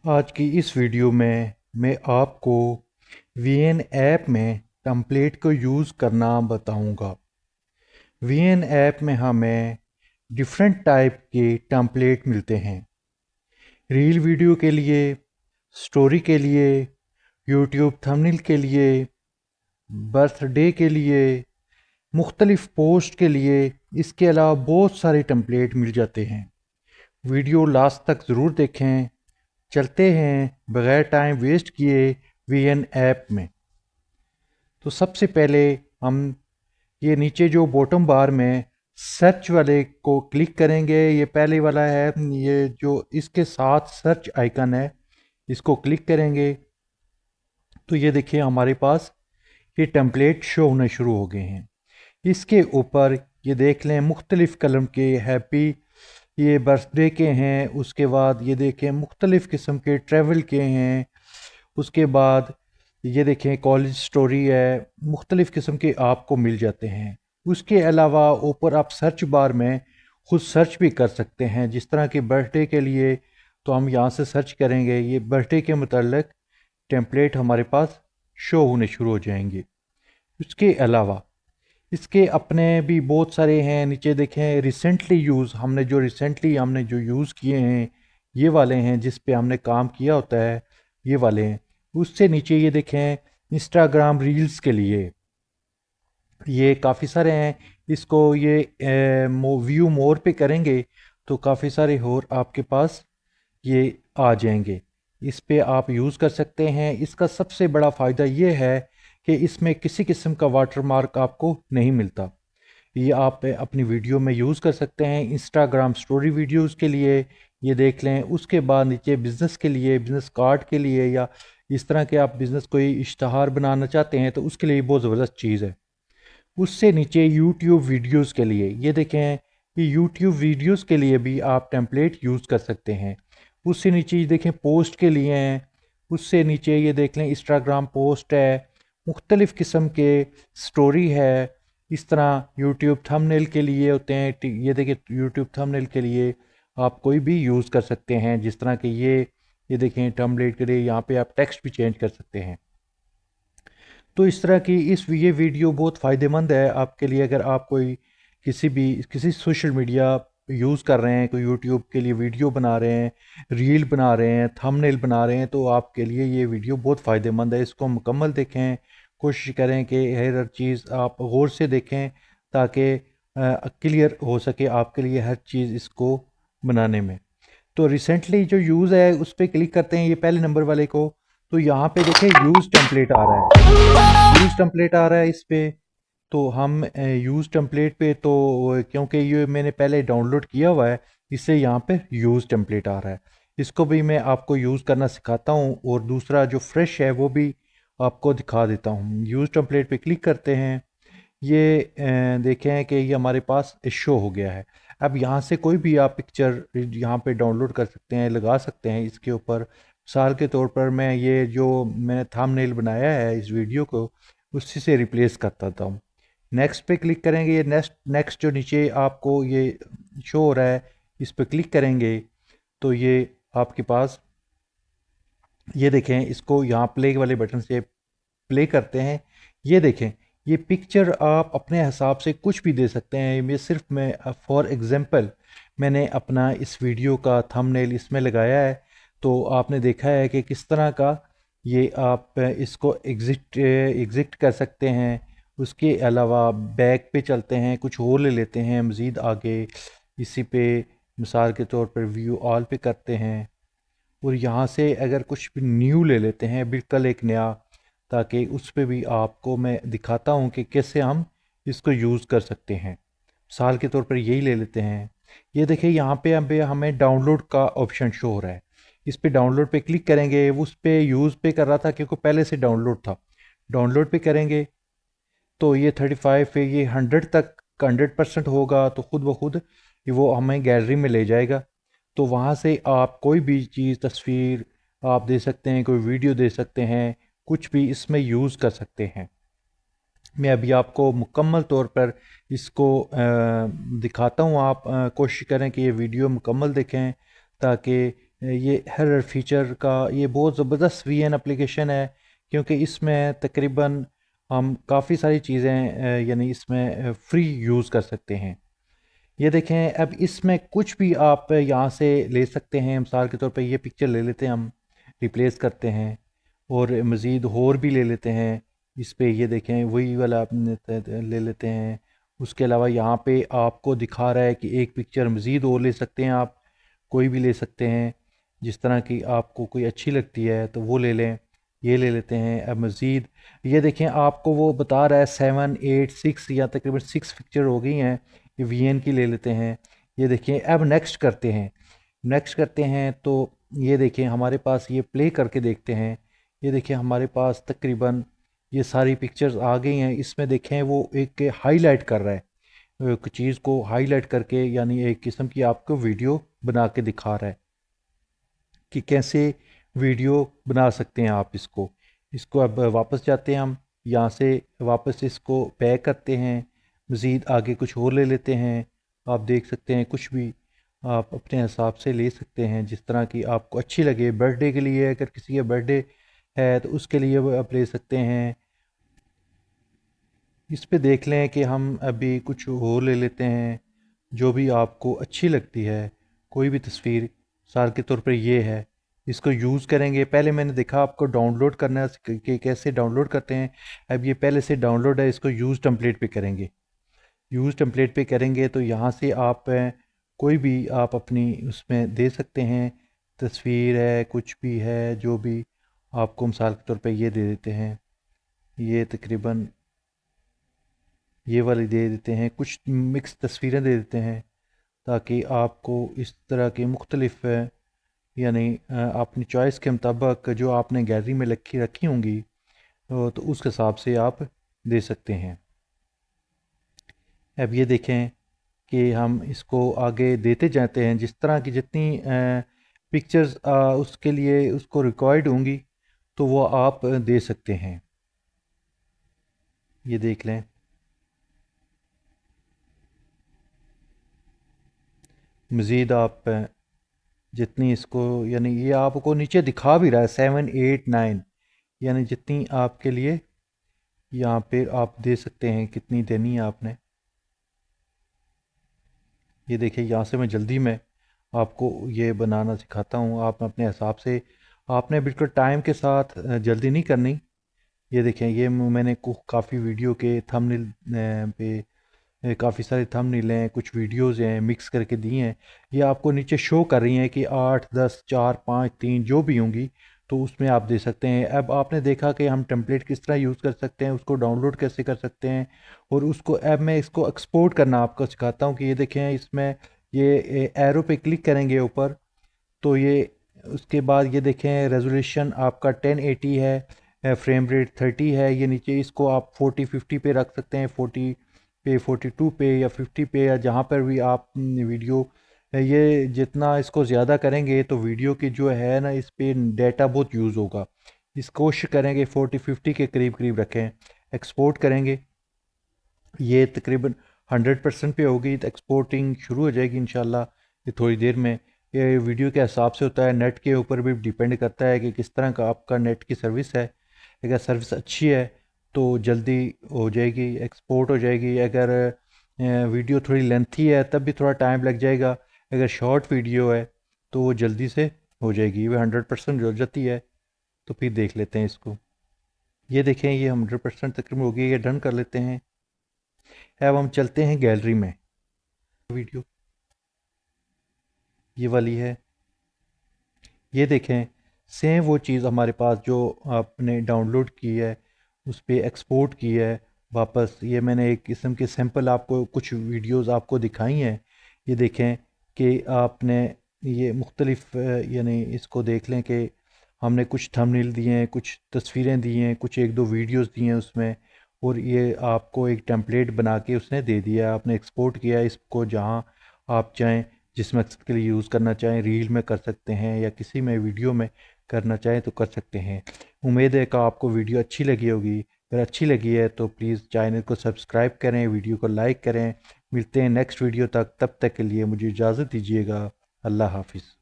आज की इस वीडियो में मैं आपको वीएन ऐप में टेम्पलेट को यूज़ करना बताऊंगा। वीएन ऐप में हमें डिफरेंट टाइप के टेम्पलेट मिलते हैं। रील वीडियो के लिए, स्टोरी के लिए, यूट्यूब थंबनेल के लिए, बर्थडे के लिए, मुख्तलिफ पोस्ट के लिए। इसके अलावा बहुत सारे टेम्पलेट मिल जाते हैं। वीडियो लास्ट तक ज़रूर देखें। चलते हैं बगैर टाइम वेस्ट किए वीएन ऐप में। तो सबसे पहले हम ये नीचे जो बॉटम बार में सर्च वाले को क्लिक करेंगे। ये पहले वाला है, ये जो इसके साथ सर्च आइकन है, इसको क्लिक करेंगे तो ये देखिए हमारे पास ये टेम्पलेट शो होने शुरू हो गए हैं। इसके ऊपर ये देख लें मुख्तलिफ़ कलम के हैप्पी, ये बर्थडे के हैं। उसके बाद ये देखें मुख्तलिफ़ किस्म के ट्रैवल के हैं। उसके बाद ये देखें कॉलेज स्टोरी है। मुख्तलिफ़ किस्म के आपको मिल जाते हैं। उसके अलावा ऊपर आप सर्च बार में खुद सर्च भी कर सकते हैं। जिस तरह के बर्थडे के लिए तो हम यहाँ से सर्च करेंगे, ये बर्थडे के मुताल्लिक टेम्पलेट हमारे पास शो होने शुरू हो जाएंगे। उसके अलावा इसके अपने भी बहुत सारे हैं। नीचे देखें रिसेंटली यूज़, हमने जो यूज़ किए हैं ये वाले हैं, जिस पे हमने काम किया होता है ये वाले हैं। उससे नीचे ये देखें इंस्टाग्राम रील्स के लिए ये काफ़ी सारे हैं। इसको ये व्यू मोर पे करेंगे तो काफ़ी सारे और आपके पास ये आ जाएंगे। इस पे आप यूज़ कर सकते हैं। इसका सबसे बड़ा फ़ायदा ये है कि इसमें किसी किस्म का वाटरमार्क आपको नहीं मिलता। ये आप अपनी वीडियो में यूज़ कर सकते हैं। इंस्टाग्राम स्टोरी वीडियोस के लिए ये देख लें। उसके बाद नीचे बिज़नेस के लिए, बिज़नेस कार्ड के लिए, या इस तरह के आप बिज़नेस कोई इश्तहार बनाना चाहते हैं तो उसके लिए बहुत ज़बरदस्त चीज़ है। उससे नीचे यूट्यूब वीडियोस के लिए ये देखें कि यूट्यूब वीडियोस के लिए भी आप टेम्पलेट यूज़ कर सकते हैं। उससे नीचे ये देखें पोस्ट के लिए हैं। उससे नीचे ये देख लें इंस्टाग्राम पोस्ट है, मुख्तलिफ़ किस्म के स्टोरी है। इस तरह यूट्यूब थंबनेल के लिए होते हैं। ये देखिए यूट्यूब थंबनेल के लिए आप कोई भी यूज़ कर सकते हैं। जिस तरह के ये देखें टेम्पलेट के लिए यहाँ पे आप टेक्स्ट भी चेंज कर सकते हैं। तो इस तरह की ये वीडियो बहुत फ़ायदेमंद है आपके लिए। अगर आप किसी सोशल मीडिया यूज़ कर रहे हैं, कोई यूट्यूब के लिए वीडियो बना रहे हैं, रील बना रहे हैं, थंबनेल बना रहे हैं, तो आपके लिए ये वीडियो बहुत फ़ायदेमंद है। इसको मुकम्मल देखें, कोशिश करें कि हर चीज़ आप गौर से देखें ताकि क्लियर हो सके आपके लिए हर चीज़ इसको बनाने में। तो रिसेंटली जो यूज़ है उस पर क्लिक करते हैं, ये पहले नंबर वाले को। तो यहाँ पे देखें यूज़ टेम्पलेट आ रहा है, यूज़ टेम्पलेट आ रहा है इस पे। तो हम यूज़ टेम्पलेट पे, तो क्योंकि ये मैंने पहले डाउनलोड किया हुआ है इससे यहाँ पे यूज़ टेम्पलेट आ रहा है। इसको भी मैं आपको यूज़ करना सिखाता हूँ और दूसरा जो फ्रेश है वो भी आपको दिखा देता हूँ। यूज़ टेम्पलेट पे क्लिक करते हैं। ये देखें कि ये हमारे पास शो हो गया है। अब यहाँ से कोई भी आप पिक्चर यहाँ पे डाउनलोड कर सकते हैं, लगा सकते हैं इसके ऊपर। मिसाल के तौर पर मैं ये जो मैंने थंबनेल बनाया है इस वीडियो को, उसी से रिप्लेस कर देता हूँ। नेक्स्ट पे क्लिक करेंगे। ये नेक्स्ट नेक्स्ट जो नीचे आपको ये शो हो रहा है इस पे क्लिक करेंगे तो ये आपके पास ये देखें, इसको यहाँ प्ले वाले बटन से प्ले करते हैं। ये देखें ये पिक्चर आप अपने हिसाब से कुछ भी दे सकते हैं। मैं फॉर एग्ज़ाम्पल मैंने अपना इस वीडियो का थंबनेल इसमें लगाया है। तो आपने देखा है कि किस तरह का ये आप इसको एग्ज़िट कर सकते हैं। उसके अलावा बैक पे चलते हैं, कुछ और ले लेते हैं मज़ीद आगे। इसी पे मिसाल के तौर पर व्यू ऑल पे करते हैं और यहाँ से अगर कुछ भी न्यू ले लेते हैं, बिल्कुल एक नया, ताकि उस पे भी आपको मैं दिखाता हूँ कि कैसे हम इसको यूज़ कर सकते हैं। मिसाल के तौर पर यही ले लेते हैं। ये देखिए यहाँ पे हमें डाउनलोड का ऑप्शन शो हो रहा है। इस पे डाउनलोड पे क्लिक करेंगे। उस पे यूज़ पे कर रहा था क्योंकि पहले से डाउनलोड था। डाउनलोड पे करेंगे तो ये 35 पे ये 100 तक 100% होगा तो खुद ब खुद वो हमें गैलरी में ले जाएगा। तो वहाँ से आप कोई भी चीज़, तस्वीर आप दे सकते हैं, कोई वीडियो दे सकते हैं, कुछ भी इसमें यूज़ कर सकते हैं। मैं अभी आपको मुकम्मल तौर पर इसको दिखाता हूँ। आप कोशिश करें कि ये वीडियो मुकम्मल देखें ताकि ये हर फीचर का ये बहुत ज़बरदस्त वीएन एप्लीकेशन है, क्योंकि इसमें तकरीबन हम काफ़ी सारी चीज़ें यानी इसमें फ्री यूज़ कर सकते हैं। ये देखें, अब इसमें कुछ भी आप यहाँ से ले सकते हैं। मिसाल के तौर पे ये पिक्चर ले लेते हैं हम, रिप्लेस करते हैं और मज़ीद और भी ले लेते हैं। इस पे ये देखें वही वाला ले लेते हैं। उसके अलावा यहाँ पे आपको दिखा रहा है कि एक पिक्चर मज़ीद और ले सकते हैं आप, कोई भी ले सकते हैं जिस तरह की आपको कोई अच्छी लगती है तो वो ले लें। ये ले लेते हैं। अब मज़ीद ये देखें, आपको वो बता रहा है 7 8 6 या तकरीबन 6 पिक्चर हो गई हैं। ये वीएन की ले लेते हैं। ये देखें, अब नेक्स्ट करते हैं। नेक्स्ट करते हैं तो ये देखें हमारे पास, ये प्ले करके देखते हैं। ये देखें हमारे पास तकरीबन ये सारी पिक्चर्स आ गई हैं। इसमें देखें वो एक हाईलाइट कर रहा है, एक चीज़ को हाईलाइट करके, यानी एक किस्म की आपको वीडियो बना के दिखा रहा है कि कैसे वीडियो बना सकते हैं आप इसको। इसको अब वापस जाते हैं हम, यहाँ से वापस इसको बैक करते हैं। मज़ीद आगे कुछ और ले लेते हैं। आप देख सकते हैं कुछ भी आप अपने हिसाब से ले सकते हैं जिस तरह की आपको अच्छी लगे। बर्थडे के लिए अगर किसी का बर्थडे है तो उसके लिए वो आप ले सकते हैं। इस पे देख लें कि हम अभी कुछ और ले लेते हैं जो भी आपको अच्छी लगती है। कोई भी तस्वीर, सार के तौर पर ये है, इसको यूज़ करेंगे। पहले मैंने देखा आपको डाउनलोड करना है कि कैसे डाउनलोड करते हैं। अब ये पहले से डाउनलोड है, इसको यूज़ टेम्पलेट पे करेंगे। यूज़ टेम्पलेट पे करेंगे तो यहाँ से आप कोई भी आप अपनी उसमें दे सकते हैं। तस्वीर है, कुछ भी है, जो भी आपको मिसाल के तौर पे ये दे देते हैं। ये तकरीबन ये वाली दे देते हैं। कुछ मिक्स तस्वीरें दे देते हैं ताकि आपको इस तरह की मुख्तलिफ यानी अपनी चॉइस के मुताबिक जो आपने गैलरी में रखी रखी होंगी तो उस हिसाब से आप दे सकते हैं। अब ये देखें कि हम इसको आगे देते जाते हैं। जिस तरह की जितनी पिक्चर्स उसके लिए उसको रिक्वायर्ड होंगी तो वो आप दे सकते हैं। ये देख लें, मज़ीद आप जितनी इसको, यानी ये आपको नीचे दिखा भी रहा है 7 8 9, यानी जितनी आपके लिए यहाँ पे आप दे सकते हैं कितनी देनी है आपने। ये देखिए, यहाँ से मैं जल्दी में आपको ये बनाना सिखाता हूँ। आप अपने हिसाब से, आपने बिल्कुल टाइम के साथ जल्दी नहीं करनी। ये देखें, ये मैंने काफ़ी वीडियो के थंबनेल पे काफ़ी सारे थंबनेल हैं, कुछ वीडियोज़ हैं मिक्स करके दी हैं। ये आपको नीचे शो कर रही हैं कि 8 10 4 5 3 जो भी होंगी तो उसमें आप दे सकते हैं। अब आपने देखा कि हम टेम्पलेट किस तरह यूज़ कर सकते हैं, उसको डाउनलोड कैसे कर सकते हैं और उसको, अब मैं इसको एक्सपोर्ट करना आपको सिखाता हूँ। कि ये देखें, इसमें ये एरो पे क्लिक करेंगे ऊपर तो ये, उसके बाद ये देखें रेजोल्यूशन आपका 1080 है, फ्रेम रेट 30 है। ये नीचे इसको आप 40 50 पे रख सकते हैं, 40 पे, 42 पे या 50 पे, या जहाँ पर भी आप वीडियो, ये जितना इसको ज़्यादा करेंगे तो वीडियो की जो है ना, इस पे डाटा बहुत यूज़ होगा। इस कोशिश करेंगे 40 50 के करीब करीब रखें। एक्सपोर्ट करेंगे, ये तकरीबन 100% पे होगी तो एक्सपोर्टिंग शुरू हो जाएगी इंशाल्लाह ये थोड़ी देर में। ये वीडियो के हिसाब से होता है, नेट के ऊपर भी डिपेंड करता है कि किस तरह का आपका नेट की सर्विस है। अगर सर्विस अच्छी है तो जल्दी हो जाएगी, एक्सपोर्ट हो जाएगी। अगर वीडियो थोड़ी लेंथी है तब भी थोड़ा टाइम लग जाएगा। अगर शॉर्ट वीडियो है तो वो जल्दी से हो जाएगी, वो 100% हो जाती है। तो फिर देख लेते हैं इसको। ये देखें, ये 100% तकरीबन हो गई, ये डन कर लेते हैं। अब हम चलते हैं गैलरी में। वीडियो ये वाली है। ये देखें, सेम वो चीज़ हमारे पास जो आपने डाउनलोड की है उस पर एक्सपोर्ट की है वापस। ये मैंने एक किस्म के सैंपल आपको कुछ वीडियोस आपको दिखाई हैं। ये देखें कि आपने ये मुख्तलिफ यानी इसको देख लें कि हमने कुछ थंबनेल दिए हैं, कुछ तस्वीरें दी हैं, कुछ एक दो वीडियोस दिए हैं उसमें, और ये आपको एक टेम्पलेट बना के उसने दे दिया। आपने एक्सपोर्ट किया है इसको जहाँ आप चाहें, जिस मकसद के लिए यूज़ करना चाहें, रील में कर सकते हैं या किसी में वीडियो में करना चाहें तो कर सकते हैं। उम्मीद है कि आपको वीडियो अच्छी लगी होगी। अगर अच्छी लगी है तो प्लीज़ चैनल को सब्सक्राइब करें, वीडियो को लाइक करें। मिलते हैं नेक्स्ट वीडियो तक, तब तक के लिए मुझे इजाज़त दीजिएगा। अल्लाह हाफिज़।